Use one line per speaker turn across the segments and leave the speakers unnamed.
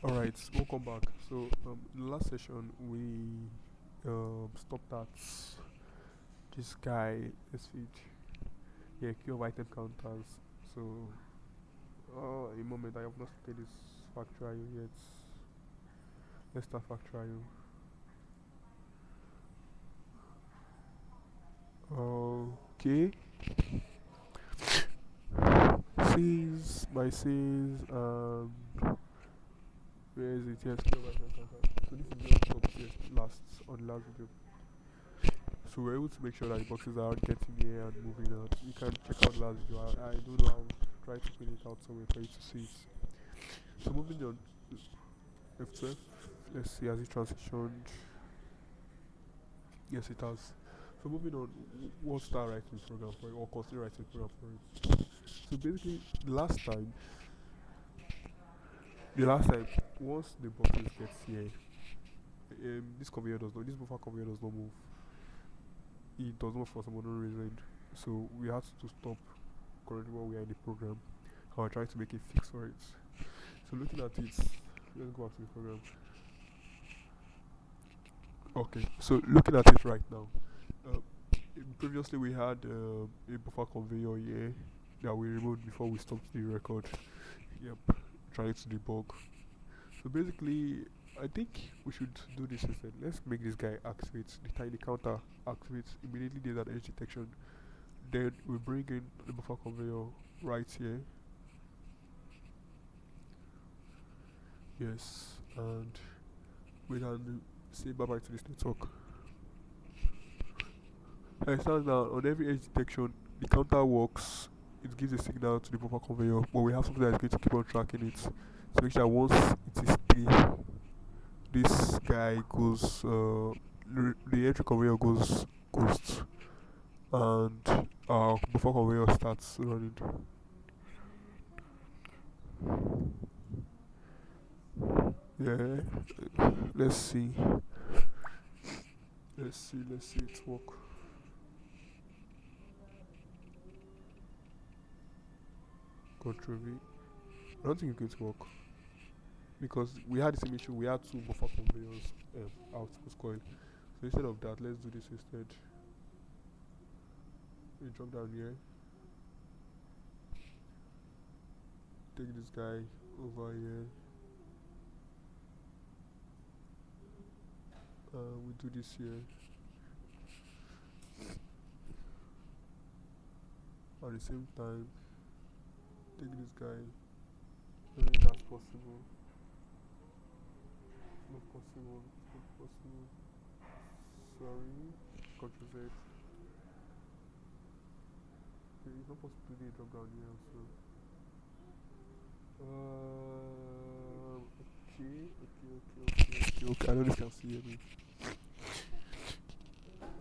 All right, welcome back. So, in the last session, we stopped at this guy, this feed, yeah, queue of item counters. So, a moment, I have not started this factory yet. Let's start factory. Okay, since where is it? Yes, queue of item counters. So, this is just up yes, last on the last video. So we're able to make sure that the boxes are getting here and moving out. You can check out the last video. I don't know. I'll try to put it out somewhere for you to see it. So moving on, F12. Let's see, has it transitioned? Yes, it has. So moving on, what's that writing program for it, or consider writing program for it? So basically, the last time, once the boxes gets here, this buffer conveyor does not move. It does not for some unknown reason. So we had to stop currently while we are in the program. I will try to make a fix for it. So looking at it, let's go back to the program. Okay, so looking at it right now, uh, previously we had a buffer conveyor here that we removed before we stopped the record. Yep, trying to debug. So basically, I think we should do this instead. Let's make this guy activate the tiny counter activate immediately. There's an edge detection. Then we bring in the buffer conveyor right here. Yes, and we can say bye bye to this network. I stand now on every edge detection, the counter works, it gives a signal to the buffer conveyor, but we have something that is going to keep on tracking it. So make sure once it is 3, this guy goes, the entry conveyor goes ghost, and our buffer conveyor starts running. Yeah, let's see, let's see it work. Control V. I don't think it's going to work because we had the same issue. We had two buffer conveyors output coil. So instead of that, let's do this instead. We drop down here, take this guy over here, we do this here. At the same time, take this guy. I don't think that's possible. It's not possible. It's not possible. Sorry. Control Z. Okay, it's not possible to do a drop down here also. Okay. I know this can see me.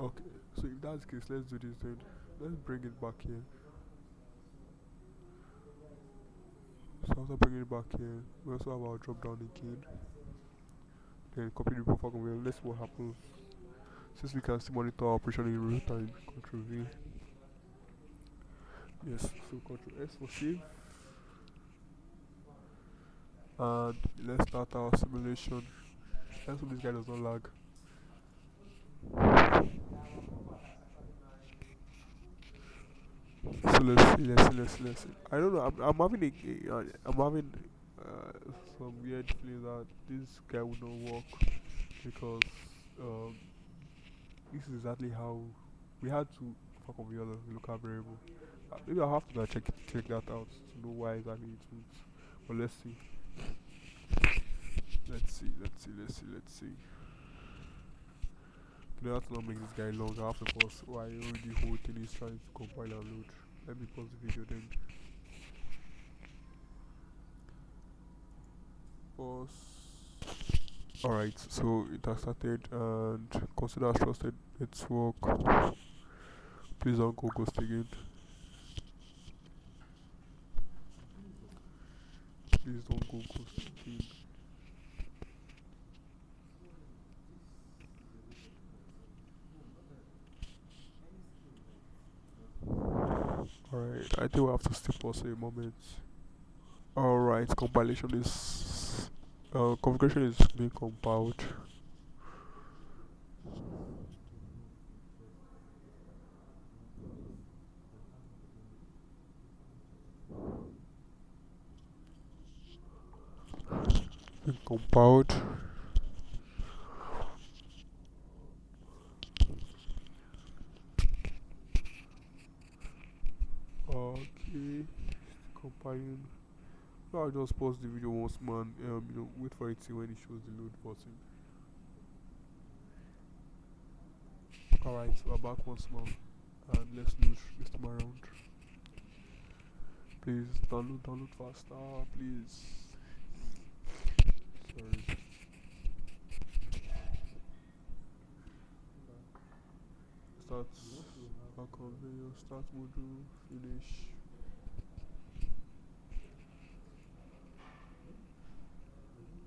Okay, so if that's the case, let's do this then. Let's bring it back here. So after bringing it back here, we also have our drop down again. Then copy the buffer conveyor. Let's see what happens. Since we can still monitor our operation in real time, Control V. Yes, so Control S for save. And let's start our simulation. Let's hope this guy does not lag. So let's see. I don't know. I'm having I'm having some weird feeling that this guy would not work because um, this is exactly how we had to fuck up the other local variable. Maybe I'll have to go check that out to know why exactly it won't. But let's see. Let's see. You know, have to not make this guy long. I have to pause while the whole thing is trying to compile and load. Let me pause the video then. Pause. Alright, so it has started and consider as trusted network. Please don't go ghost again. Please don't go ghost again. Alright, I think we have to still pause a moment. Alright, compilation is Configuration is being compiled. Being compiled. Okay, compiling. So I'll just pause the video once, man. Wait for it till when it shows the load button. Alright, so we're back once more, and let's load this time around. Please download faster, please. Sorry. Start back conveyor, start module, finish.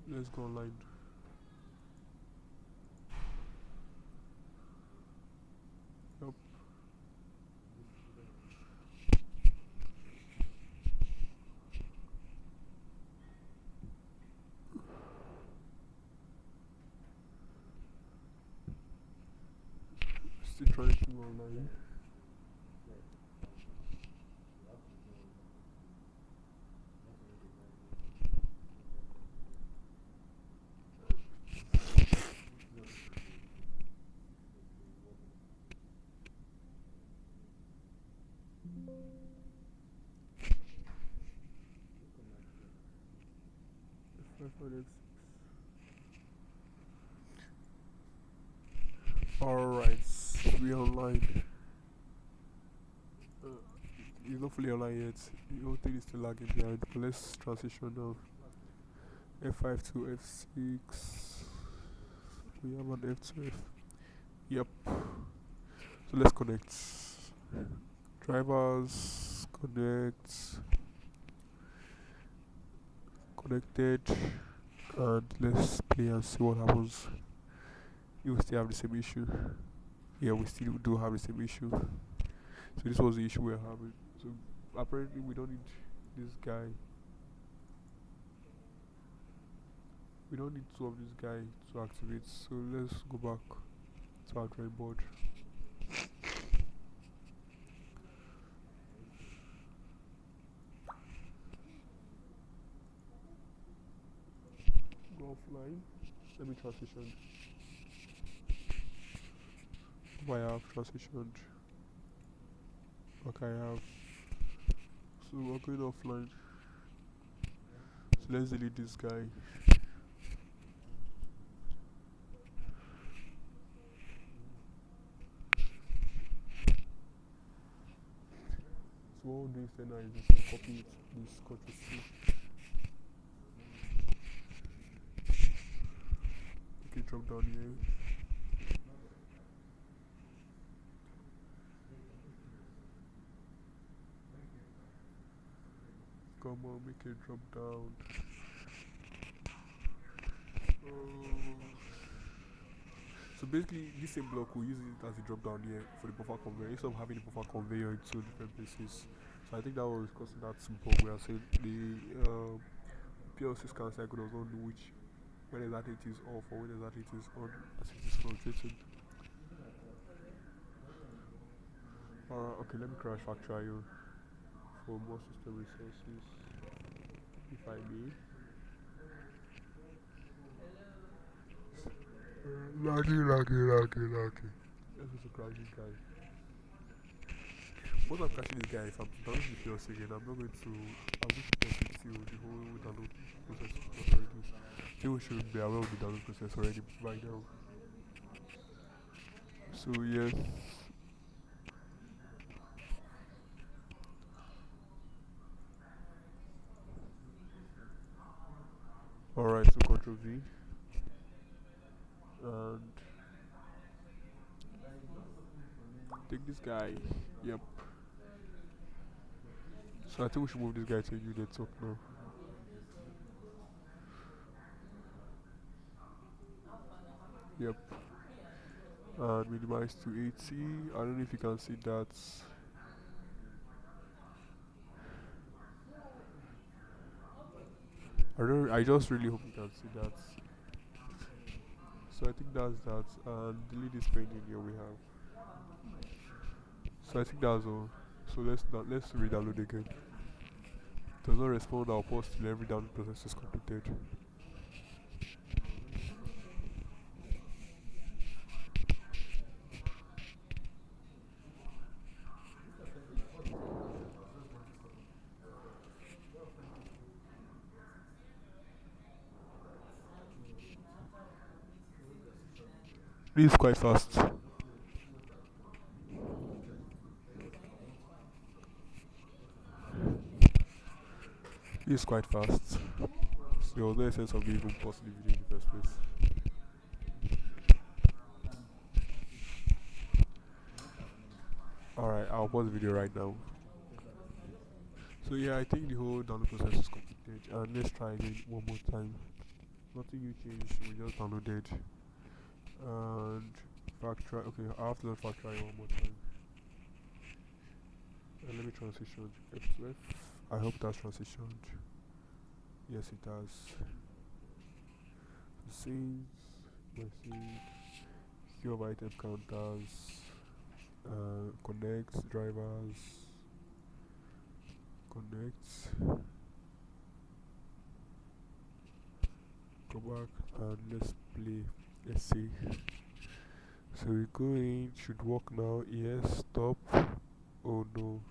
Let's go online. Yep. Still trying to go online. F5 Alright, we online. It's not fully online yet. The whole thing is still lagging behind. But let's transition now. F5 to F6. We have an F12. Yep. So let's connect. Drivers connected, and let's play and see what happens. You still have the same issue. Yeah, we still do have the same issue. So this was the issue we're having. So apparently we don't need this guy. We don't need two of this guy to activate. So let's go back to our drawing board. Go offline. Let me transition. I have transitioned. Okay, I have. So we're going offline. So let's delete this guy. So what we'll do instead now is just copy it, this Ctrl C. Okay, drop down here. Come on, make it drop down. So basically, this same block we'll use it as a drop down here for the buffer conveyor instead of having the buffer conveyor in two different places. So I think that was causing that bug where I said the PLC scan cycle does not know which when exactly it is off or when exactly it is on as it is fluctuating. Okay, let me crash factory IO for more system resources if I may. Laggy. Let's also crash this guy. Once I'm crashing this guy, if I'm downloading the PLC again, I'm not going to. I'm going to proceed till the whole download process is already. People should be aware of the download process already by now. So yes. Alright, so Ctrl V and take this guy. Yep. So I think we should move this guy to a new network now. Yep. And minimize to 80. I don't know if you can see that. I just really hope you can see that. So I think that's that. And delete this painting here we have. So I think that's all. So let's re-download again. Does not respond. I'll pause till every download process is completed. This is quite fast. This is quite fast. So there was no sense of me even pausing the video in the first place. Alright, I'll pause the video right now. So yeah, I think the whole download process is completed. And let's try again one more time. Nothing new changed. We just downloaded. And factory. Okay, I have to learn factory one more time. And let me transition to F12. I hope that's transitioned. Yes, it has. Scenes, message, queue of item counters, connect drivers, connect, go back and let's play. Let's see. So we go in, should work now. Yes, stop. Oh no.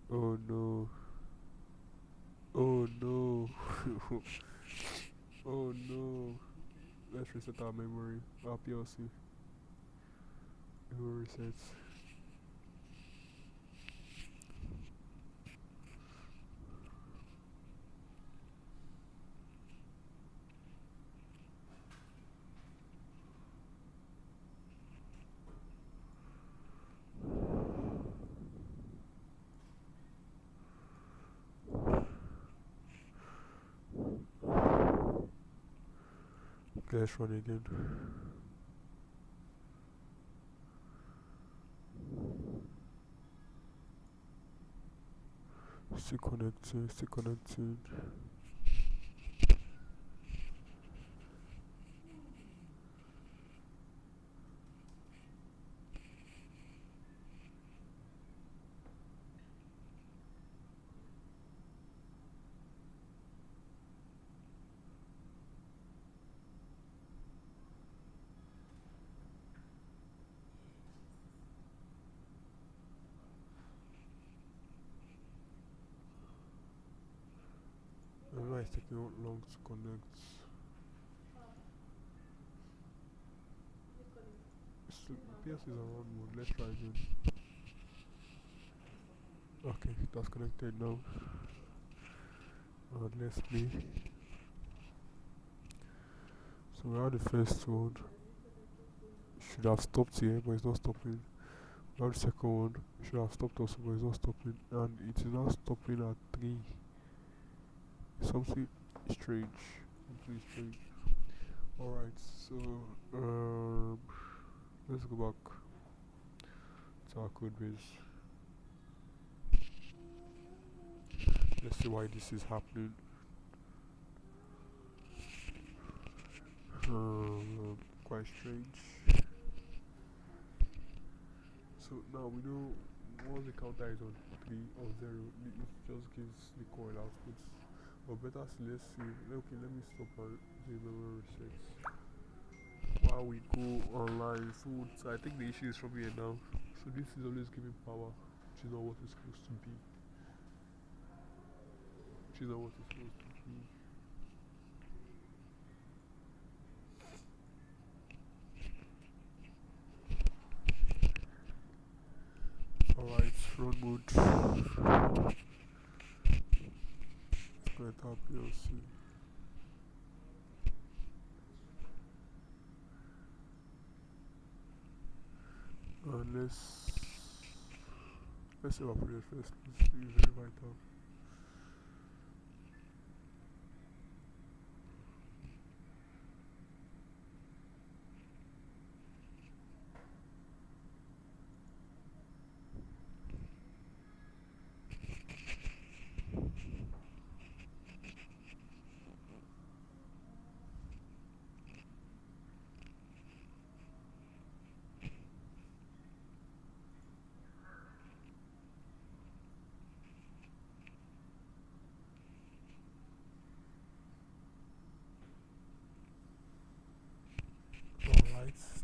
Oh no. Oh no. Oh no. Let's reset our memory. Our PLC. Memory resets. Okay, let's run again. Still connecting, still connecting. I don't know why it's taking long to connect. So PS is on mode. Let's try again. Okay, that's connected now. Let's play. So we have the first one. Should have stopped here, but it's not stopping. We have the second one. Should have stopped also, but it's not stopping. And it is now stopping at 3. Something strange. Something strange. Alright, so let's go back to our code base. Let's see why this is happening. Quite strange. So now we know once the counter is on 3 or 0, it just gives the coil output. Or better still, let's see. Okay, let me stop and do a memory reset. While we go online, so I think the issue is from here now. So this is always giving power, which is not what it's supposed to be. Which is not what it's supposed to be. Alright, run mode. Let's go at our PLC. And let's evaporate first. This is very vital.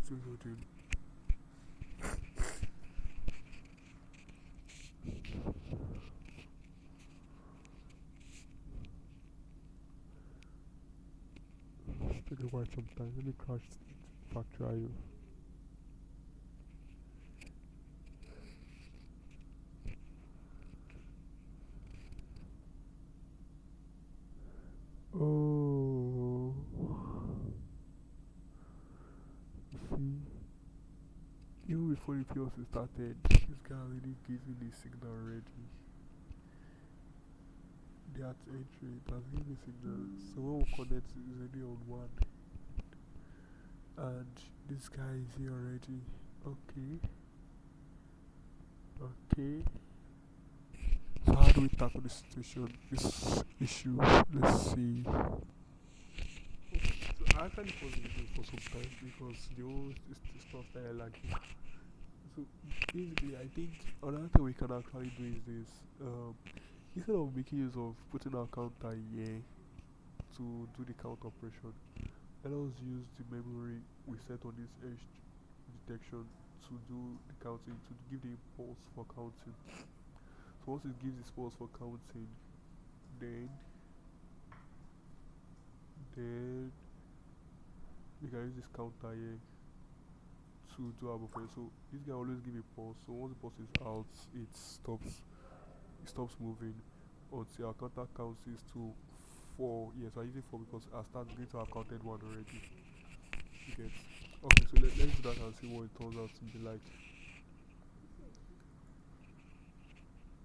Still loading. Taking quite some time. Let me crash factory IO. Oh, see, even before the PLC started, this guy already gave me the signal already. That entry, it has given me signal. So when we connect, is already on one, and this guy is here already. Okay, okay. So how do we tackle this situation, this issue? Let's see. So I actually paused the video for some time because the whole stuff started lagging. So basically, I think another thing we can actually do is this. Instead of making use of putting our counter here to do the count operation, let us use the memory we set on this edge detection to do the counting, to give the impulse for counting. So once it gives the impulse for counting, then then we can use this counter here to do our buffer. So this guy always give a pulse. So once the pulse is out, it stops moving until our counter counts is to 4. Yes, I'm using 4 because our start going to have counted 1 already. You get. Okay, so let's do that and see what it turns out to be like.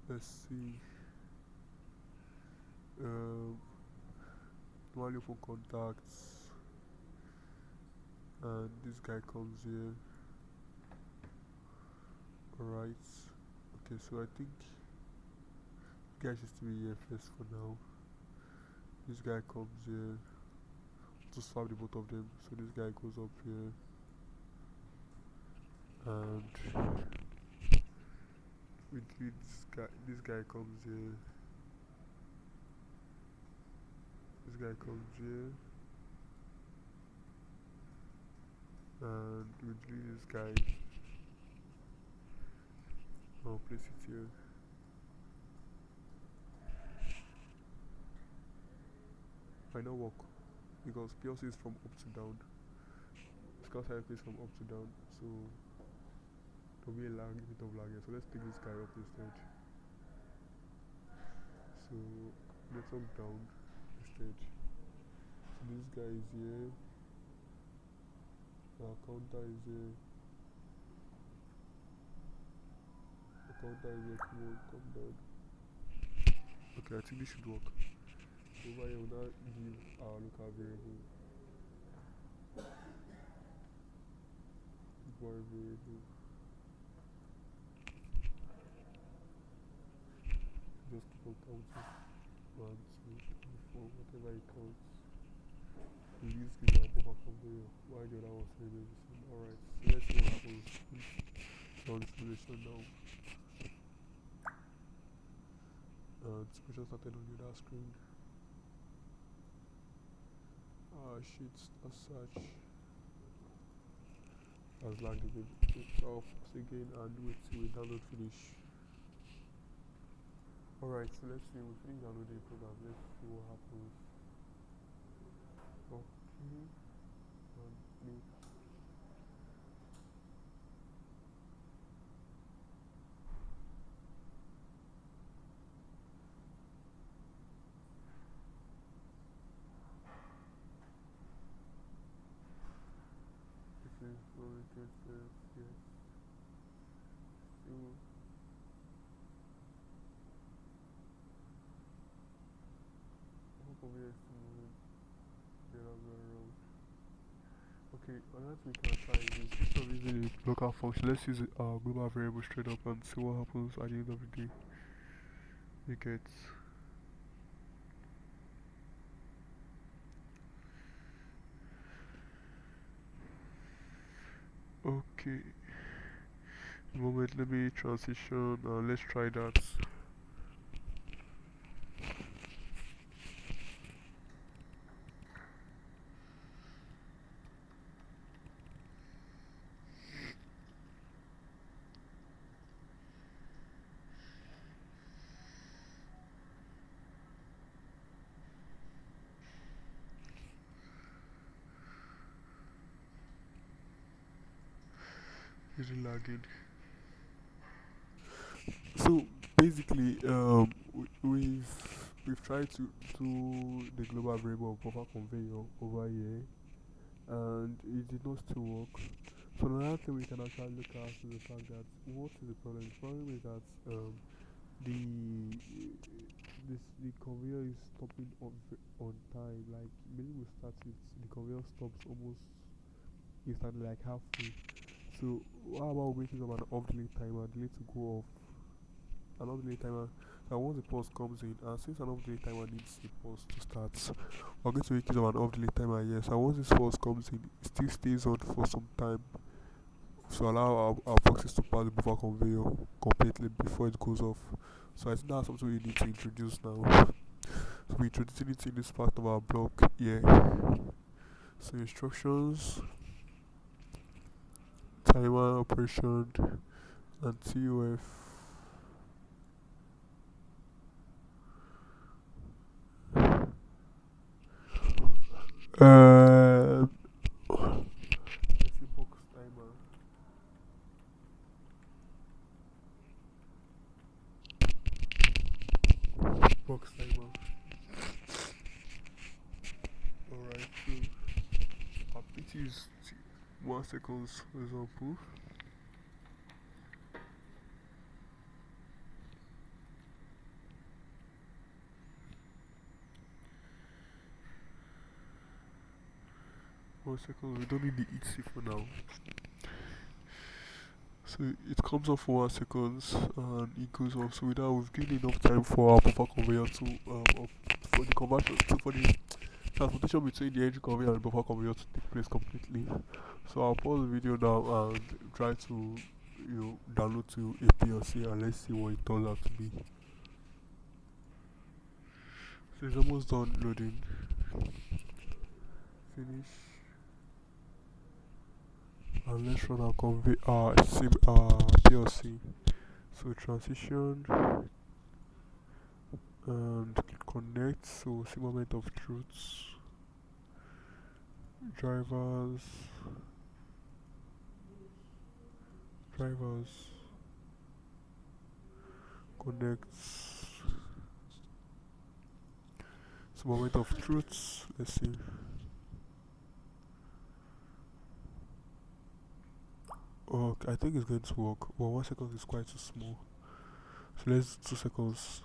Let's see. Normally open contacts, and this guy comes here. Alright. Okay, so I think guy should still be here first for now. This guy comes here to swap the both of them. So this guy goes up here, and with this guy comes here. This guy comes here, and we delete this guy. I'll place it here. Might not work because PLC is from up to down. Scout cycle is from up to down, so there'll be a bit of lag here. So let's take this guy up instead. So let's up down instead. So this guy is here. Our counter is here. The counter is here. Come on, come down. Okay, I think this should work. Over here, we'll now give our local variable. More variable. Just keep on counting. 1, 2, 3, 4, whatever it counts. We use give our buffer conveyor. Why the other one remains the same? Alright, so let's see what happens. Run the simulation now. And simulation started on the other screen. Ah shit, as such. Has lagged again. So I'll pause again and wait till we download finish. Alright, so let's see, we finish downloading the program. Let's see what happens. Okay. And play. Okay, so we can say yes. So conveyor is moving the other way around. Okay, another thing we can try is instead of using a local function, let's use our global variable straight up and see what happens at the end of the day. You get. Okay. Moment, let me transition. Let's try that. Is it lagging? So basically, we've tried to do the global variable of buffer conveyor over here, and it did not still work. So another thing we can actually look at is the fact that what is the problem? The problem is that the the conveyor is stopping on time. Like maybe we start it, the conveyor stops almost instantly, like halfway. So how about making of an off delay timer, delay to go off, an off delay timer. And once the pause comes in, and since an off delay timer needs a pause to start, we're going to make use of an off delay timer, yes. And once this pause comes in, it still stays on for some time to allow our boxes to pass the buffer conveyor completely before it goes off. So I think that's something we need to introduce now. So we're introducing it in this part of our block here. So instructions, timer operation, and TOF. Let's see, box timer. Box timer. Alright, so our PT is 1 seconds, for example. We don't need the ET for now. So it comes off for 1 seconds and it goes off. So with that, we've given enough time for our buffer conveyor to for the conversion for the transportation between the engine conveyor and buffer conveyor to take place completely. So I'll pause the video now and try to download to a PLC and let's see what it turns out to be. So it's almost done loading. Finish. And let's run our PLC. So transition and connect. So see moment of truth. Drivers. Connects. So moment of truth. Let's see. Okay, I think it's going to work. Well, 1 second is quite too small. So let's 2 seconds.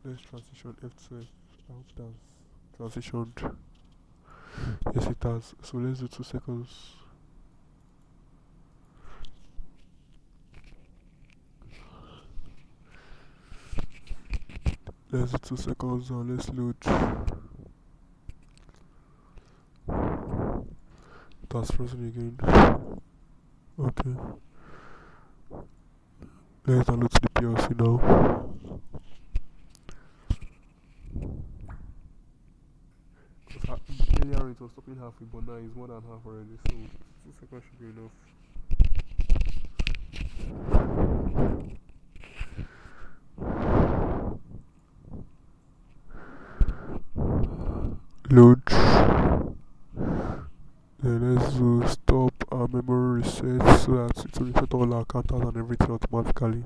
Let's transition F12. I hope that's transitioned. Yes, it has. So let's do 2 seconds. Let's do 2 seconds now. Let's load. That's frozen again. Okay. Let's download to the PLC now. Earlier it was stopping halfway, but now it's more than half already, so 2 seconds should be enough. Load. Then let's do stop our memory reset so that it will reset all our counters and everything automatically.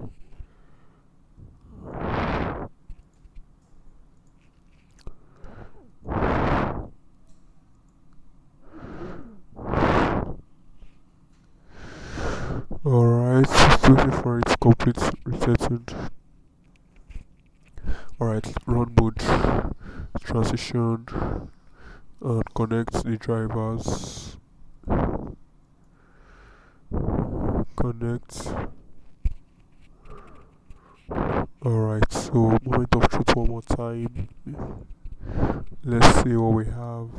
Alright, still waiting for it to complete resetting. Alright, run mode, transition, and connect the drivers. Connect. Alright, so moment of truth one more time. Let's see what we have.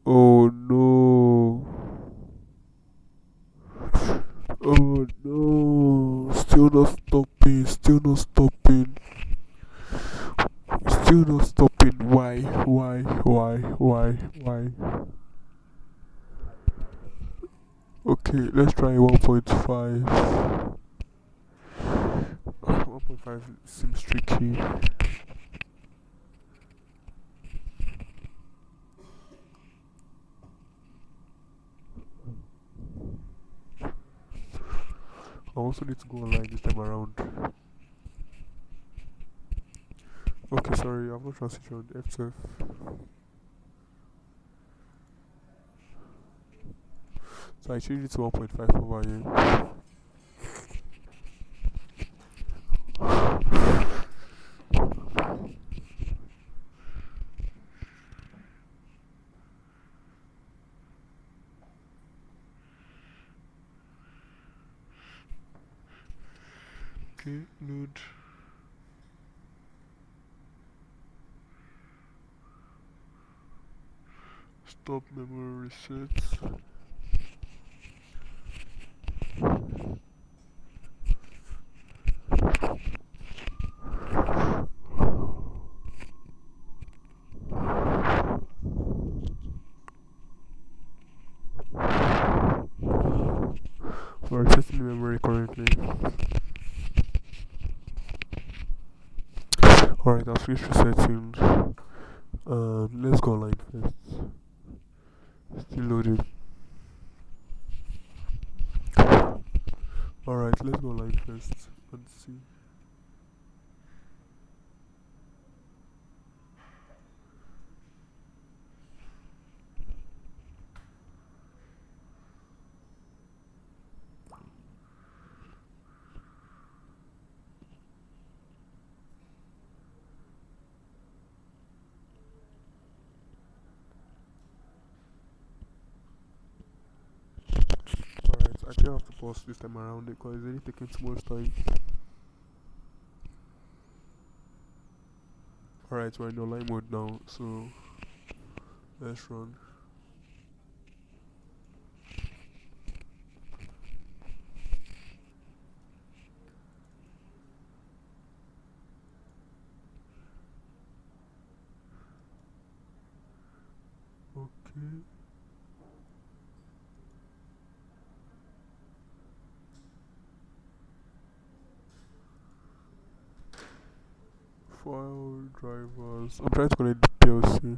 Oh no. Oh no. Still not stopping. Still not stopping. Still not stopping. Why? Okay, let's try 1.5. 1.5 seems tricky. also need to go online this time around. Okay, sorry, I've not transitioned. F12. So I changed it to 1.5 over here. Okay, load. Stop memory reset. We're accessing the memory currently. Alright, I'll switch resetting. Let's go online first. Still loading. Alright, let's go online first and see. Alright, I think I have to pause this time around because it's really taking too much time. Alright, we're in online mode now, so let's run. Okay. File drivers. I'm trying to connect the PLC.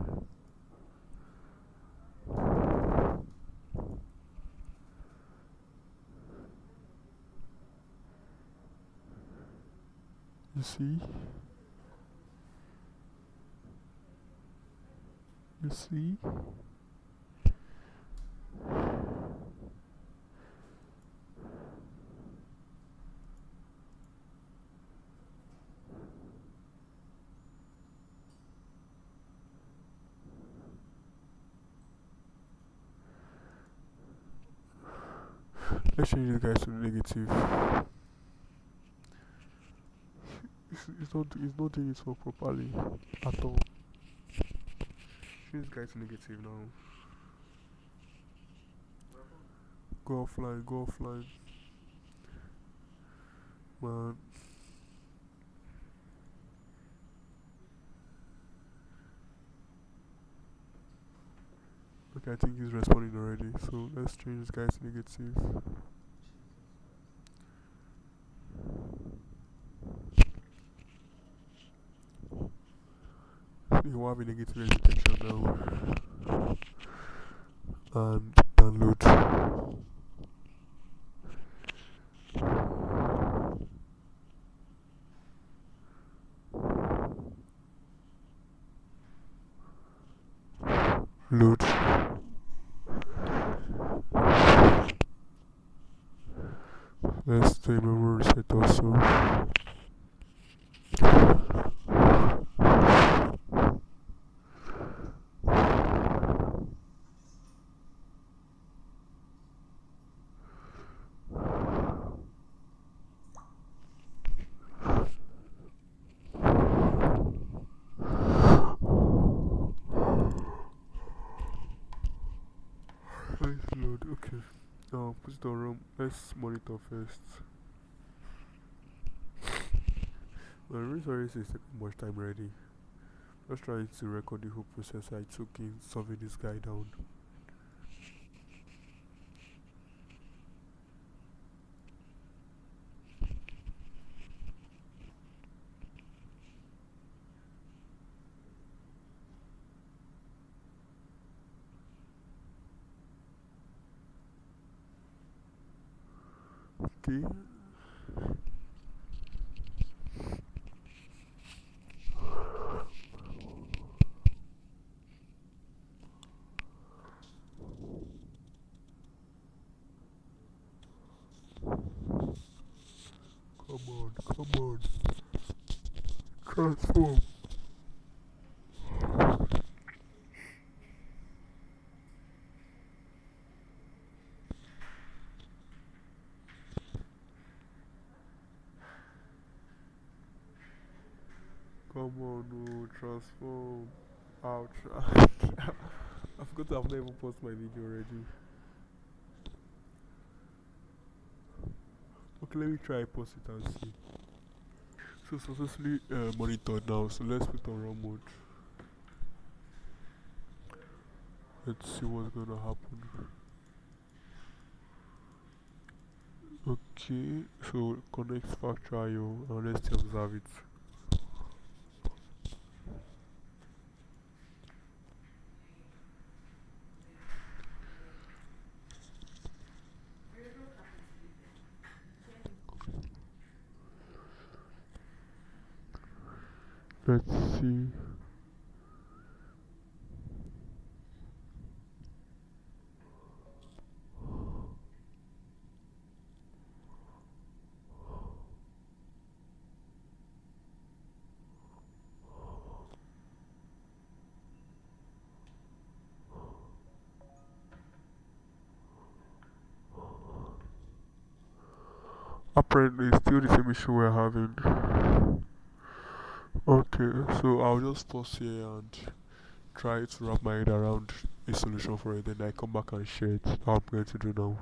You see? You see? Let's change this guy to negative. It's not doing its work properly at all. Change this guy to negative now. Go offline, go offline. Man. Okay, I think he's responding already, so let's change this guy to negative. You will have a negative detection now. And download. Load. Let's do a memory reset also. Let's load. Okay. Now put it on room. Let's monitor first. I'm really sorry this is taking much time already. Just trying to record the whole process I took in solving this guy down. Okay. Come on, come on. Transform. Come on, no, transform. Ouch. I forgot I've never posted my video already. Okay, let me try post it and see. So successfully monitored now. So let's put on run mode. Let's see what's gonna happen. Okay, so connect factor IO and let's observe it. Let's see. Apparently, it's still the same issue we're having. Okay, so I'll just pause here and try to wrap my head around a solution for it. Then I come back and share it. How I'm going to do now,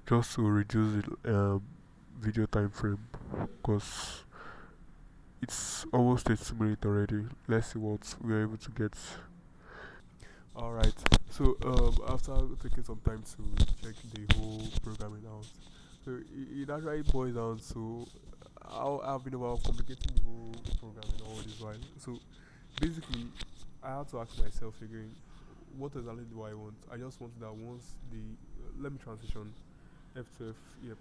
just to reduce the video time frame, because it's almost 30 minutes already. Let's see what we're able to get. Alright, so after taking some time to check the whole programming out, so it actually boils down to how I've been about complicating the whole programming all this while. So basically, I had to ask myself again, what exactly do I want? I just want that once the let me transition F to F. Yep.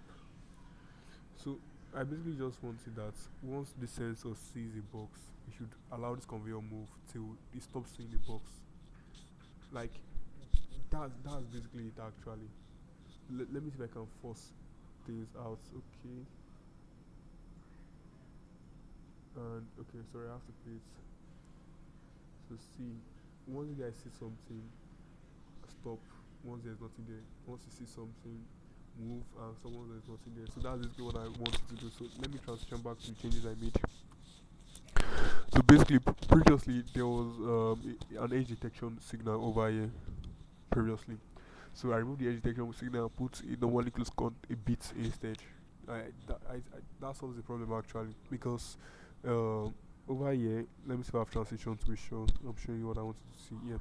So I basically just wanted that once the sensor sees a box, it should allow this conveyor move till it stops seeing the box. Like that's basically it actually. Let me see if I can force things out. Okay. And okay, sorry, I have to put it. So see, once you guys see something, stop. Once there's nothing there, once you see something, move, and so once there's nothing there. So that's basically what I wanted to do. So let me transition back to the changes I made. So basically, previously there was an edge detection signal over here previously. So I removed the edge detection signal and put a normally close count a bit instead. That solves the problem actually, because over here, let me see if I have transition to be sure I'm showing you what I wanted to see. Yeah,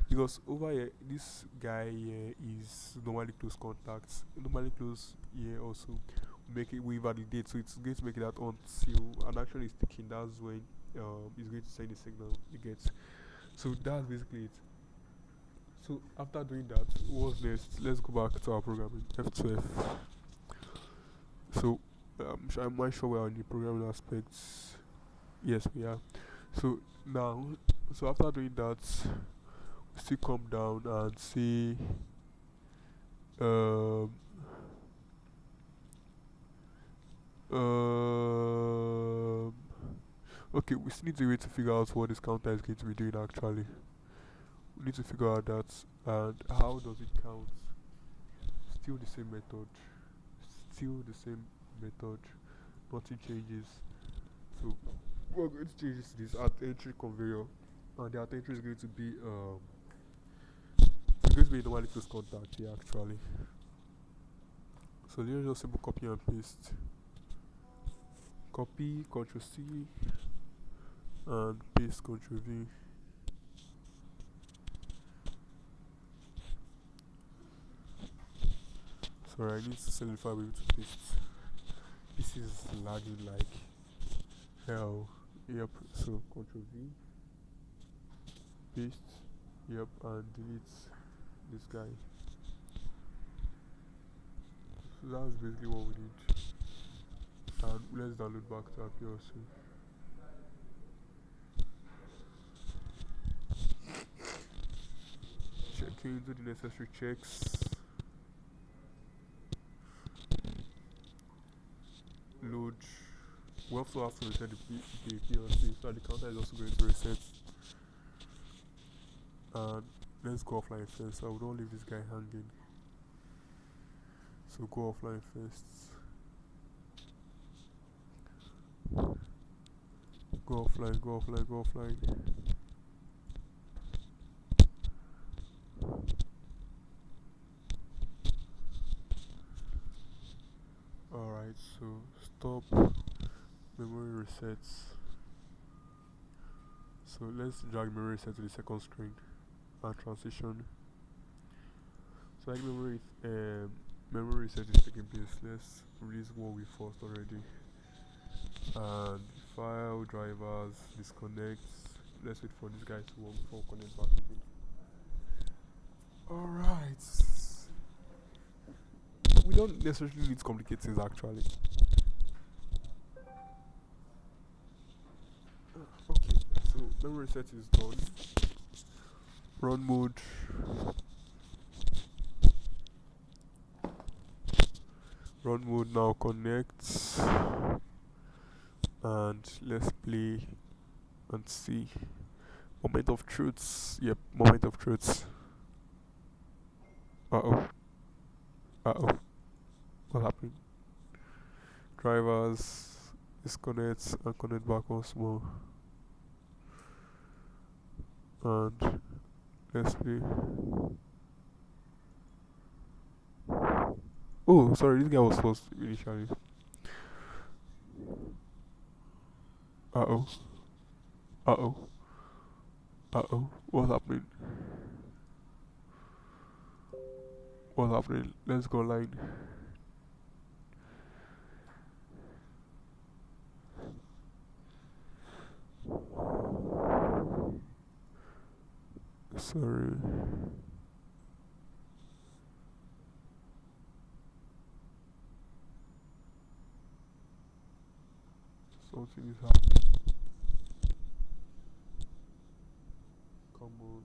because over here this guy here is normally close contacts, normally close here also make it we validate, so it's going to make it that until and actually it's ticking. That's when it's going to send the signal you get. So that's basically it. So after doing that, what's next? Let's go back to our programming F12. So I'm not sure we're on the programming aspects. Yes, we are. So now, so after doing that, we still come down and see. Um, um, okay, we still need to wait to figure out what this counter is going to be doing actually. We need to figure out that, and how does it count? Still the same method. Still the same method. Nothing changes. So we're going to change this at entry conveyor, and the at entry is going to be it's going to be normally close contact here actually. So let's just simple copy and paste. Copy, Ctrl C, and paste Ctrl V. Sorry, I need to solidify with to paste. This is lagging like hell. Yep. So Ctrl V, paste. Yep, and delete this guy. So that's basically what we need. And let's download back to our PLC. Checking, do the necessary checks. Load. We also have to reset the PLC, so the counter is also going to reset. And let's go offline first. I would not leave this guy hanging. So go offline first. Go offline, go offline, go offline. Alright, so stop memory resets. So let's drag memory reset to the second screen and transition. So like memory reset is taking place. Let's release what we forced already. And file drivers disconnect. Let's wait for this guy to work before we connect back again. Alright. We don't necessarily need to complicate things actually. Okay, so memory reset is done. Run mode. Run mode now connects. And let's play and see. Moment of truths. Yep, moment of truths. Uh oh. Uh oh. What happened? Drivers disconnect and connect back once more. And let's play. Oh, sorry, this guy was supposed to initially. Uh oh. Uh oh. Uh oh. What's happening? What's happening? Let's go line. Sorry. Something is happening. Come on.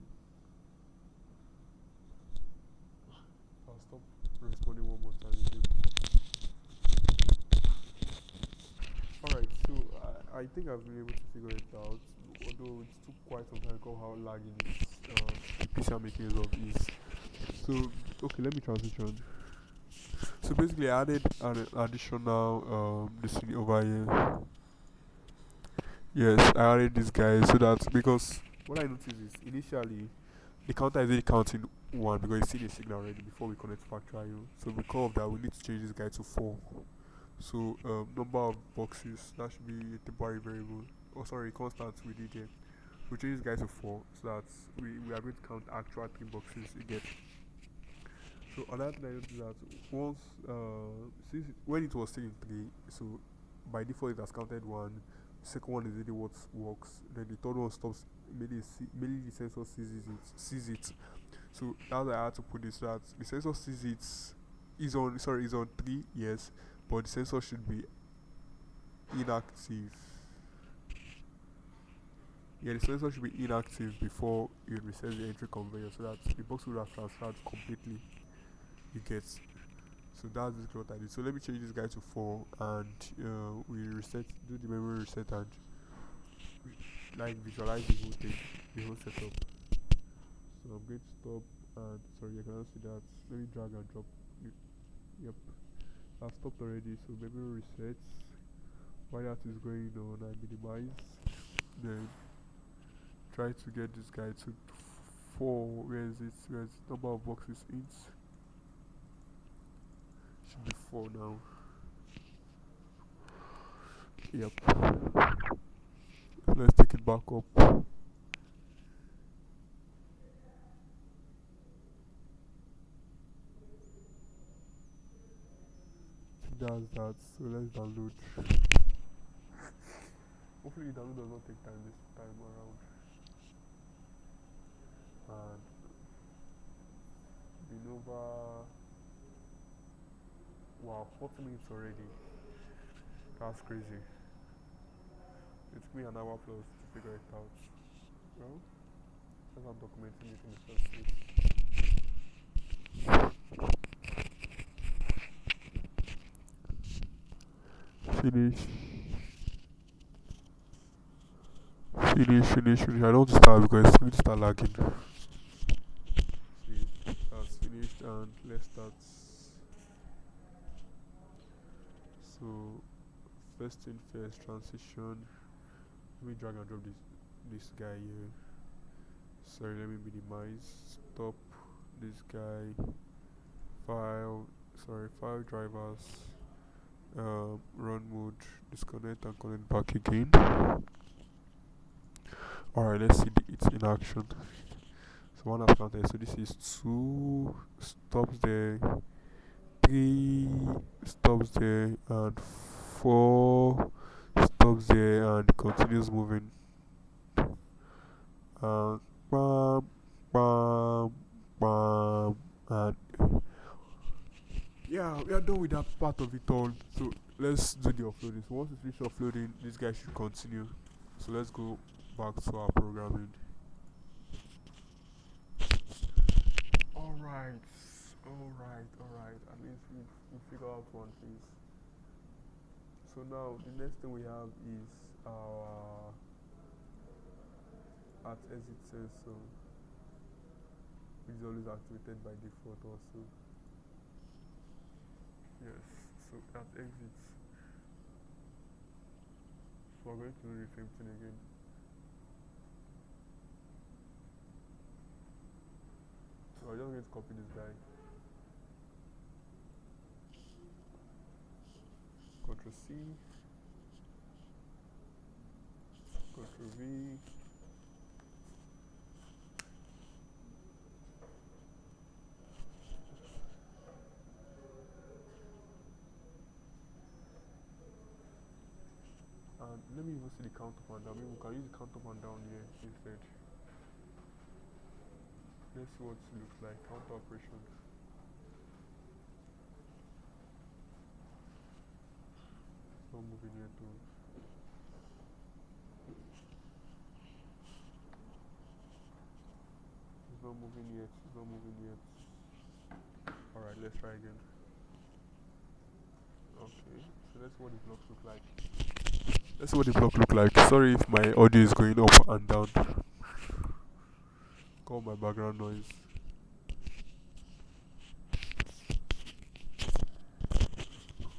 I'll stop responding one more time again. Alright, so I think I've been able to figure it out. Although it took quite some time because how lagging the PC I'm making use of is. So okay, let me transition. So basically I added an additional this thing over here. Yes, I added this guy so that because what I noticed is initially the counter is already counting one because it's seen a signal already before we connect to factory. So because of that we need to change this guy to 4. So number of boxes that should be a temporary variable. Oh sorry, constant we did here. We change this guy to 4 so that we are going to count actual 3 boxes again. So another thing I noticed that once since when it was still in 3, so by default it has counted 1. The second one is really what works. Then the third one stops immediately the sensor sees it. So that's why I had to put this so that the sensor sees it is on 3, yes, but the sensor should be inactive. Yeah, the sensor should be inactive before you reset the entry conveyor so that the box will have transferred completely. You get. So that's basically what I did. So let me change this guy to 4 and we do the memory reset and like visualize the whole thing, the whole setup. So I'm going to stop and sorry, I cannot see that. Let me drag and drop. Yep, I've stopped already. So memory resets. While that is going on, I minimize. Then try to get this guy to 4. Where is it? Where is it? Number of boxes in? Should be 4 now. Yep. Let's take it back up. That's that. So let's download. Hopefully the download does not take time this time around. And been over 40 minutes already. That's crazy. It took me an hour plus to figure it out. Well, because I'm documenting it in the first place. Finish. Finish. I don't want to start because it's going to start lagging. See, that's finished and let's start. So, first thing first, transition. Let me drag and drop this guy here. Sorry, let me minimize. Stop this guy. File. Sorry, file drivers. Run mode. Disconnect and connect back again. Alright, let's see it's in action. So one I've counted. So this is two stops there, three stops there, and four stops there, and continues moving. And bam, bam, bam, and yeah, we are done with that part of it all. So let's do the offloading. So once it's finished offloading, this guy should continue. So let's go back to our programming. Alright, alright. At least we figure out one thing. So now the next thing we have is our at exit sensor, which is always activated by default also. Yes, so at exit. So we're going to do the same thing again. So I'm just going to copy this guy. Ctrl C, Ctrl V. And let me even see the count up and down. Maybe we can use the count up and down here instead. Let's see what it looks like. Count operation. It's not moving yet too. It's not moving yet. Alright, let's try again. Okay, so let's see what the blocks look like. Let's see what the block look like. Sorry if my audio is going up and down. Call my background noise.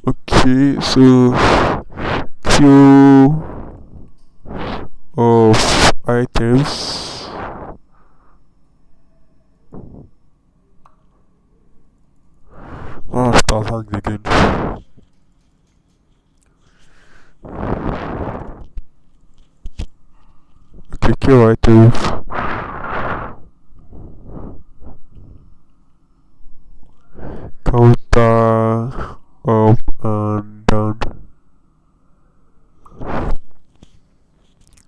Okay, so queue of items. Start hang again. Okay, queue of items. Counter up and down.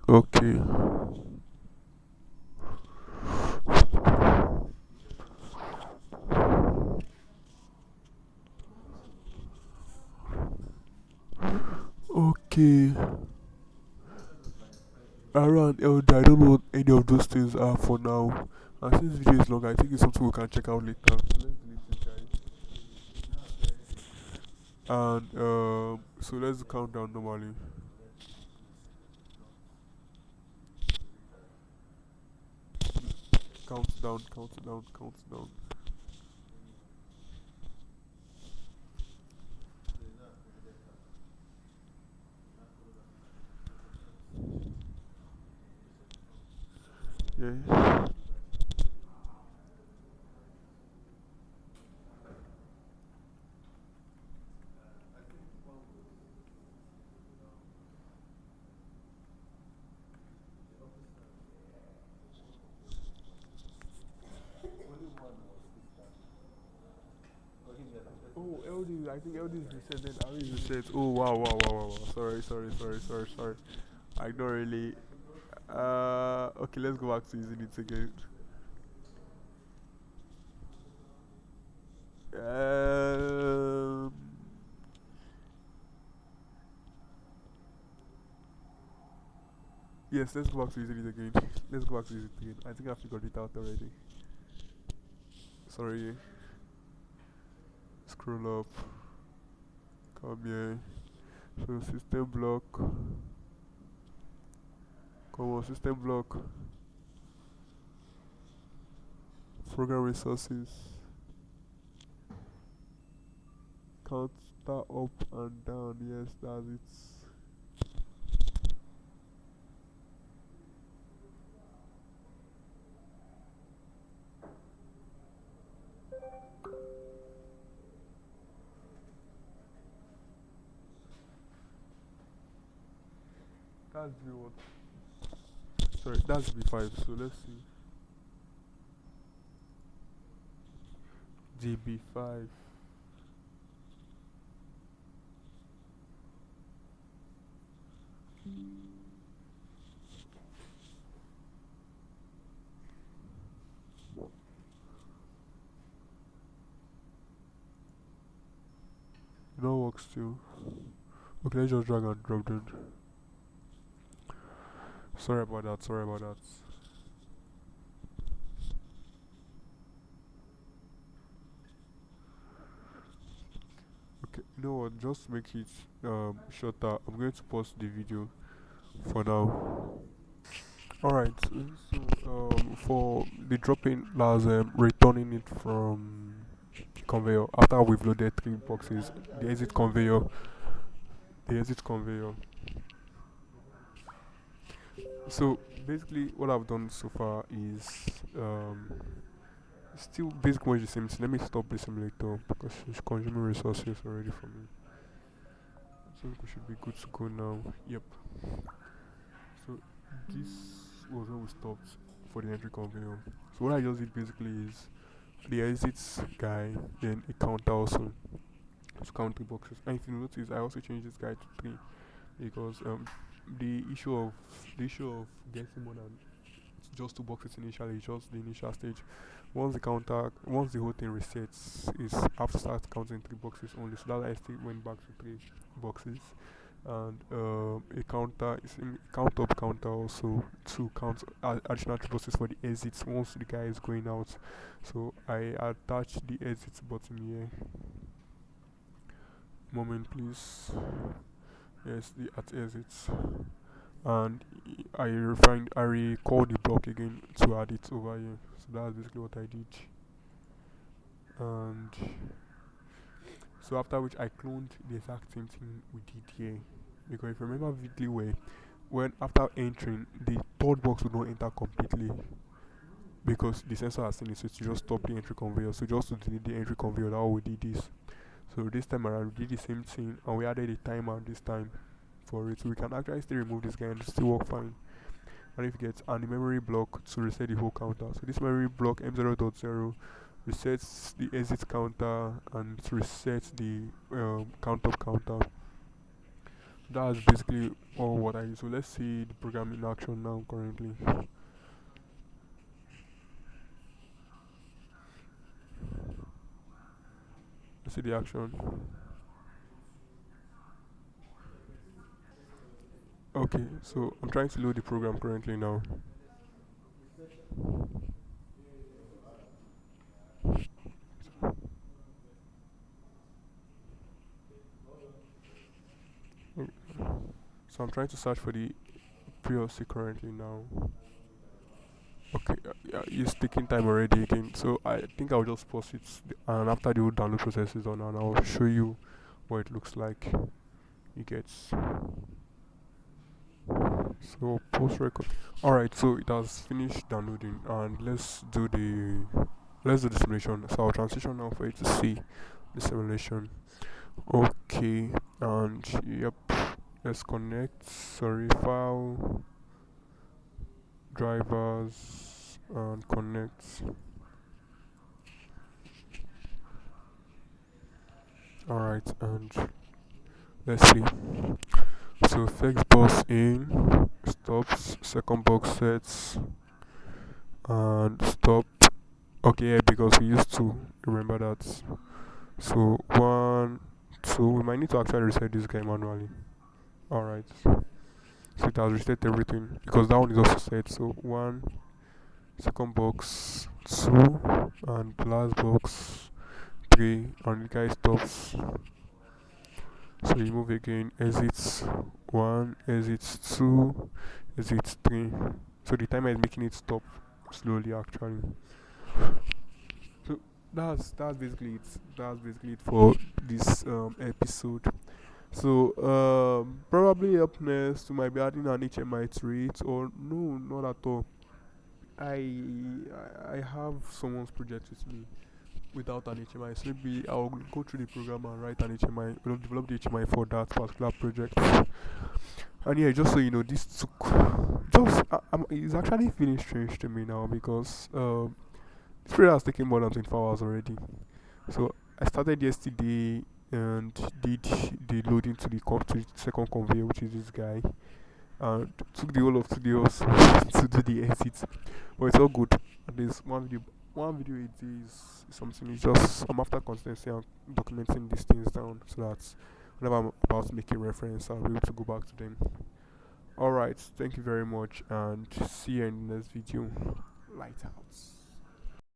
Okay. Okay. Around LD, I don't know what any of those things are for now. And since this video is long, I think it's something we can check out later. So let's delete this guy. And so let's count down normally. Count down. Yeah. Oh, LD, I think LD is reset, then RE is reset. Oh, wow. Sorry. I don't really. Okay, let's go back to using it again. Um, Yes, let's go back to using it again. Let's go back to using it again. I think I figured it out already. Sorry. Scroll up. Come here. So system block. Come on, system block. Program resources. Counter up and down. Yes, that's it. That's V1. Sorry, that's V5. So let's see. GB5. It all works too. Okay, let's just drag and drop then. Sorry about that. Sorry about that. Okay, you know what? Just to make it shorter, I'm going to pause the video for now. Alright, so for the dropping last returning it from conveyor after we've loaded three boxes, the exit conveyor, the exit conveyor. So basically, what I've done so far is still basically the same thing. Let me stop the simulator because it's consuming resources already for me. I think we should be good to go now. Yep. So this was where we stopped for the entry conveyor. So what I just did basically is the exits guy, then a counter also to count three boxes. And if you notice, I also changed this guy to three because the issue of the issue of getting more than just two boxes initially, just the initial stage. Once the whole thing resets, is I have to start counting three boxes only. So that I still went back to three boxes, and a counter is in count up counter also to count additional three boxes for the exits once the guy is going out. So I attach the exit button here. Moment, please. Yes, the at exits, and I recall the block again to add it over here. So that's basically what I did. And so after which I cloned the exact same thing we did here. Because if you remember vividly well, when after entering the third box would not enter completely because the sensor has seen it, so to just stop the entry conveyor. So just to delete the entry conveyor, that's how we did this. So this time around we did the same thing and we added a timer this time for it. So we can actually still remove this guy and still work fine. And if you get and the memory block to reset the whole counter. So this memory block M0.0 resets the exit counter and it resets the count up counter. That's basically all what I use. So let's see the program in action now currently. Let's see the action. Okay, so I'm trying to load the program currently now. So I'm trying to search for the PLC currently now. Okay, yeah, it's taking time already again. So I think I'll just pause it, and after the whole download process is done, and I'll show you what it looks like. It gets so post record. All right, so it has finished downloading, and let's do the simulation. So I'll transition now for you to see the simulation. Okay, and yep, let's connect. Sorry, file drivers and connect. Alright, and let's see. So first box in, stops, second box sets, and stop. Okay, yeah, because we used to remember that. So one, two, we might need to actually reset this guy manually. Alright, So it has reset everything because that one is also set. So one, second box, two, and the last box, three, and the guy stops. So you move again, exits one, exits two, exits three. So the timer is making it stop slowly actually. So that's basically it. That's basically it for this episode. So probably up next we might be adding an HMI to it, or no, not at all. I have someone's project with me without an HMI. So maybe I'll go through the program and write an HMI. We'll develop the HMI for that particular project. And yeah, just so you know, this took just it's actually feeling strange to me now because this project has taken more than 24 hours already. So I started yesterday and did the loading to to the second conveyor, which is this guy, and took the whole of today also to do the edit. But it's all good. At least one video a day is something. It's just I'm after consistency and documenting these things down so that whenever I'm about to make a reference, I'll be able to go back to them. Alright, thank you very much and see you in the next video. Light out.